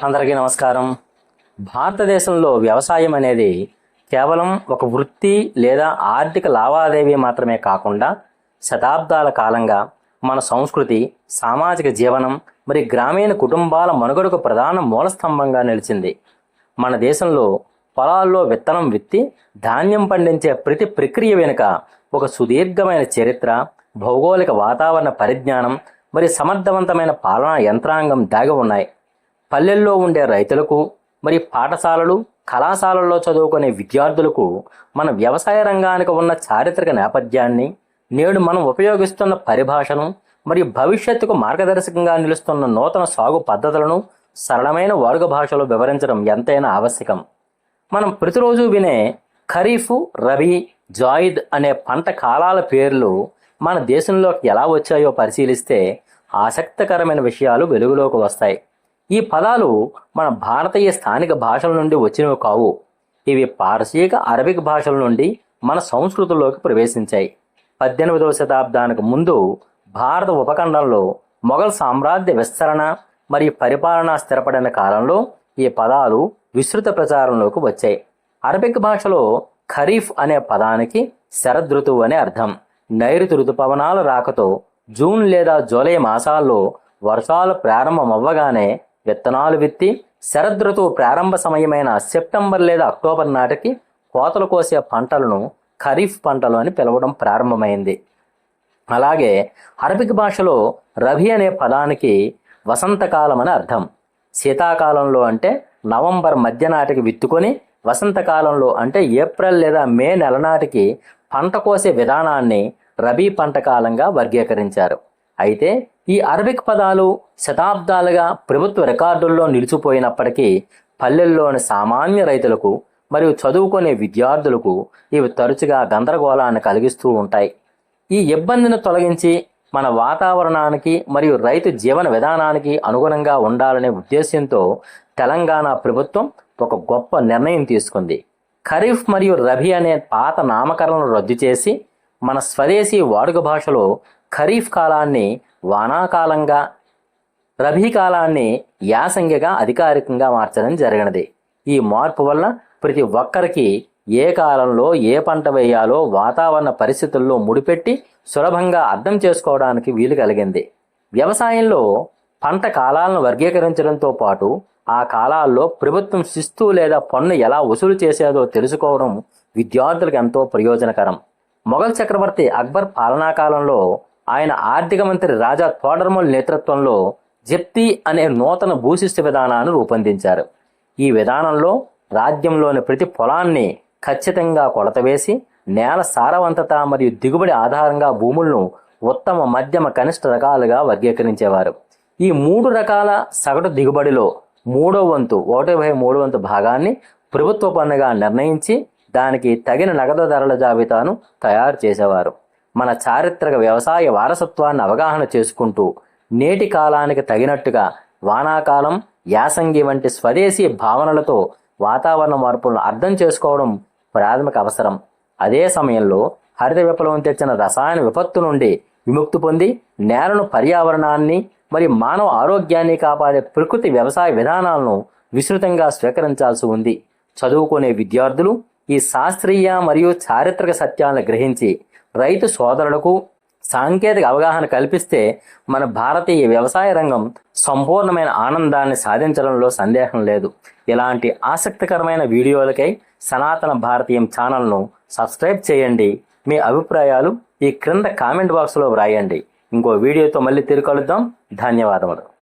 అందరికీ నమస్కారం. భారతదేశంలో వ్యవసాయం అనేది కేవలం ఒక వృత్తి లేదా ఆర్థిక లావాదేవీ మాత్రమే కాకుండా శతాబ్దాల కాలంగా మన సంస్కృతి, సామాజిక జీవనం మరియు గ్రామీణ కుటుంబాల మనుగడకు ప్రధాన మూలస్తంభంగా నిలిచింది. మన దేశంలో పొలాల్లో విత్తనం విత్తి ధాన్యం పండించే ప్రతి ప్రక్రియ వెనుక ఒక సుదీర్ఘమైన చరిత్ర, భౌగోళిక వాతావరణ పరిజ్ఞానం మరియు సమర్థవంతమైన పాలనా యంత్రాంగం దాగి ఉన్నాయి. పల్లెల్లో ఉండే రైతులకు మరియు పాఠశాలలు, కళాశాలల్లో చదువుకునే విద్యార్థులకు మన వ్యవసాయ రంగానికి ఉన్న చారిత్రక నేపథ్యాన్ని, నేడు మనం ఉపయోగిస్తున్న పరిభాషను మరియు భవిష్యత్తుకు మార్గదర్శకంగా నిలుస్తున్న నూతన సాగు పద్ధతులను సరళమైన వాడుక భాషలో వివరించడం ఎంతైనా ఆవశ్యకం. మనం ప్రతిరోజు వినే ఖరీఫ్, రబీ, జాయిద్ అనే పంట కాలాల పేర్లు మన దేశంలోకి ఎలా వచ్చాయో పరిశీలిస్తే ఆసక్తికరమైన విషయాలు వెలుగులోకి వస్తాయి. ఈ పదాలు మన భారతీయ స్థానిక భాషల నుండి వచ్చినవి కావు. ఇవి పారసీక, అరబిక్ భాషల నుండి మన సంస్కృతిలోకి ప్రవేశించాయి. 18వ శతాబ్దానికి ముందు భారత ఉపఖండంలో మొఘల్ సామ్రాజ్య విస్తరణ మరియు పరిపాలన స్థిరపడిన కాలంలో ఈ పదాలు విస్తృత ప్రచారంలోకి వచ్చాయి. అరబిక్ భాషలో ఖరీఫ్ అనే పదానికి శరదృతువు అనే అర్థం. నైరుతి ఋతుపవనాల రాకతో జూన్ లేదా జూలై మాసాల్లో వర్షాలు ప్రారంభమవ్వగానే విత్తనాలు విత్తి శరదృతువు ప్రారంభ సమయమైన సెప్టెంబర్ లేదా అక్టోబర్ నాటికి కోతలు కోసే పంటలను ఖరీఫ్ పంటలు అని పిలవడం ప్రారంభమైంది. అలాగే అరబిక్ భాషలో రబీ అనే పదానికి వసంతకాలం అని అర్థం. శీతాకాలంలో అంటే నవంబర్ మధ్య నాటికి విత్తుకొని వసంతకాలంలో అంటే ఏప్రిల్ లేదా మే నెల నాటికి పంట కోసే విధానాన్ని రబీ పంట కాలంగా వర్గీకరించారు. అయితే ఈ అరబిక్ పదాలు శతాబ్దాలుగా ప్రభుత్వ రికార్డుల్లో నిలిచిపోయినప్పటికీ పల్లెల్లోని సామాన్య రైతులకు మరియు చదువుకునే విద్యార్థులకు ఇవి తరచుగా గందరగోళాన్ని కలిగిస్తూ ఉంటాయి. ఈ ఇబ్బందిని తొలగించి మన వాతావరణానికి మరియు రైతు జీవన విధానానికి అనుగుణంగా ఉండాలనే ఉద్దేశంతో తెలంగాణ ప్రభుత్వం ఒక గొప్ప నిర్ణయం తీసుకుంది. ఖరీఫ్ మరియు రబీ అనే పాత నామకరణను రద్దు చేసి మన స్వదేశీ వాడుక భాషలో ఖరీఫ్ కాలాన్ని వానాకాలంగా, రబీ కాలాన్ని యాసంగిగా అధికారికంగా మార్చడం జరిగినది. ఈ మార్పు వల్ల ప్రతి ఒక్కరికి ఏ కాలంలో ఏ పంట వేయాలో వాతావరణ పరిస్థితుల్లో ముడిపెట్టి సులభంగా అర్థం చేసుకోవడానికి వీలు కలిగింది. వ్యవసాయంలో పంట కాలాలను వర్గీకరించడంతో పాటు ఆ కాలాల్లో ప్రభుత్వం శిస్తు లేదా పన్ను ఎలా వసూలు చేసేదో తెలుసుకోవడం విద్యార్థులకు ఎంతో ప్రయోజనకరం. మొఘల్ చక్రవర్తి అక్బర్ పాలనా కాలంలో ఆయన ఆర్థిక మంత్రి రాజా తోడర్మల్ నేతృత్వంలో జప్తీ అనే నూతన భూశిస్తు విధానాన్ని రూపొందించారు. ఈ విధానంలో రాజ్యంలోని ప్రతి పొలాన్ని ఖచ్చితంగా కొలత వేసి నేల సారవంతత మరియు దిగుబడి ఆధారంగా భూములను ఉత్తమ, మధ్యమ, కనిష్ట రకాలుగా వర్గీకరించేవారు. ఈ 3 రకాల సగటు దిగుబడిలో 1/3 భాగాన్ని ప్రభుత్వ పన్నుగా నిర్ణయించి దానికి తగిన నగదు ధరల జాబితాను తయారు చేసేవారు. మన చారిత్రక వ్యవసాయ వారసత్వాన్ని అవగాహన చేసుకుంటూ నేటి కాలానికి తగినట్టుగా వానాకాలం, యాసంగి వంటి స్వదేశీ భావనలతో వాతావరణ మార్పులను అర్థం చేసుకోవడం ప్రాథమిక అవసరం. అదే సమయంలో హరిత విప్లవం తెచ్చిన రసాయన విపత్తు నుండి విముక్తి పొంది నేలను, పర్యావరణాన్ని మరియు మానవ ఆరోగ్యాన్ని కాపాడే ప్రకృతి వ్యవసాయ విధానాలను విస్తృతంగా స్వీకరించాల్సి ఉంది. చదువుకునే విద్యార్థులు ఈ శాస్త్రీయ మరియు చారిత్రక సత్యాలను గ్రహించి రైతు సోదరులకు సాంకేతిక అవగాహన కల్పిస్తే మన భారతీయ వ్యవసాయ రంగం సంపూర్ణమైన ఆనందాన్ని సాధించడంలో సందేహం లేదు. ఇలాంటి ఆసక్తికరమైన వీడియోలకై సనాతన భారతీయం ఛానల్ను సబ్స్క్రైబ్ చేయండి. మీ అభిప్రాయాలు ఈ క్రింద కామెంట్ బాక్స్లో వ్రాయండి. ఇంకో వీడియోతో మళ్ళీ తిరిగి కలుద్దాం. ధన్యవాదములు.